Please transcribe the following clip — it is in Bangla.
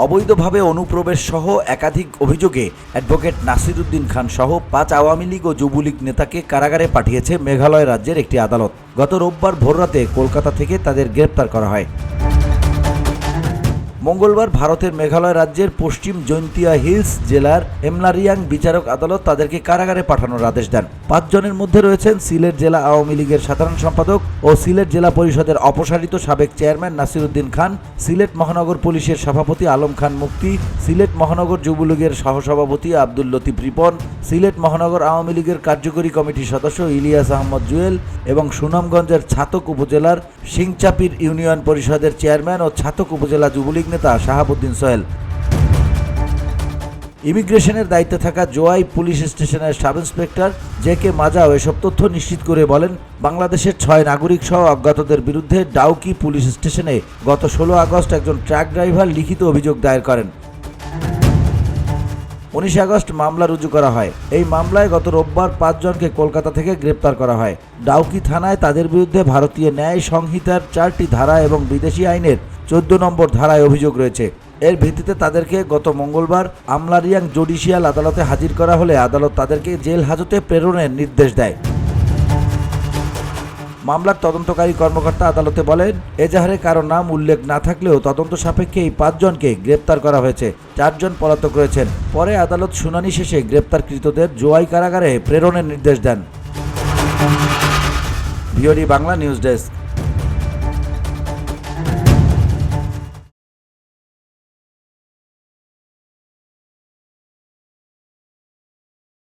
অবৈধভাবে অনুপ্রবেশ সহ একাধিক অভিযোগে অ্যাডভোকেট নাসিরউদ্দিন খান সহ 5 আওয়ামী লীগ ও যুবলীগ নেতাকে কারাগারে পাঠিয়েছে মেঘালয় রাজ্যের একটি আদালত। গত রোববার ভোররাতে কলকাতা থেকে তাদের গ্রেপ্তার করা হয়। মঙ্গলবার ভারতের মেঘালয় রাজ্যের পশ্চিম জৈন্তিয়া হিলস জেলার এমলারিয়াং বিচারক আদালত তাদেরকে কারাগারে পাঠানোর আদেশ দেন। 5 জনের মধ্যে রয়েছেন সিলেট জেলা আওয়ামী লীগের সাধারণ সম্পাদক ও সিলেট জেলা পরিষদের অপসারিত সাবেক চেয়ারম্যান নাসিরউদ্দিন খান, সিলেট মহানগর পুলিশের সভাপতি আলম খান মুক্তি, সিলেট মহানগর যুবলীগের সহসভাপতি আব্দুল লতিফ রিপন, সিলেট মহানগর আওয়ামী লীগের কার্যকরী কমিটির সদস্য ইলিয়াস আহমদ জুয়েল এবং সুনামগঞ্জের ছাতক উপজেলার সিংচাপির ইউনিয়ন পরিষদের চেয়ারম্যান ও ছাতক উপজেলা যুবলীগ নেতা শাহাবুদ্দিন সোহেল। ইমিগ্রেশনের দায়িত্বে থাকা জোয়াই পুলিশ স্টেশনের সাব ইন্সপেক্টর জে.কে. মাজাও এসব তথ্য নিশ্চিত করে বলেন, বাংলাদেশের 6 নাগরিক সহ অজ্ঞাতদের বিরুদ্ধে ডাউকি পুলিশ স্টেশনে গত 16 আগস্ট একজন ট্রাক ড্রাইভার লিখিত অভিযোগ দায়ের করেন। 19 আগস্ট মামলা রুজু করা হয়। এই মামলায় গত রোববার 5 জনকে কলকাতা থেকে গ্রেপ্তার করা হয়। ডাউকি থানায় তাদের বিরুদ্ধে ভারতীয় ন্যায় সংহিতার 4টি ধারা এবং বিদেশি আইনের 14 নম্বর ধারায় অভিযোগ রয়েছে। এর ভিত্তিতে তাদেরকে গত মঙ্গলবার আমলারিয়াং জুডিশিয়াল আদালতে হাজির করা হলে আদালত তাদেরকে জেল হাজতে প্রেরণের নির্দেশ দেয়। মামলার তদন্তকারী কর্মকর্তা আদালতে বলেন, এজাহারে কারো নাম উল্লেখ না থাকলেও তদন্ত সাপেক্ষে এই 5 জনকে গ্রেপ্তার করা হয়েছে। 4 জন পলাতক রয়েছেন। পরে আদালত শুনানি শেষে গ্রেপ্তারকৃতদের জোয়াই কারাগারে প্রেরণের নির্দেশ দেন। VOD Bangla news desk.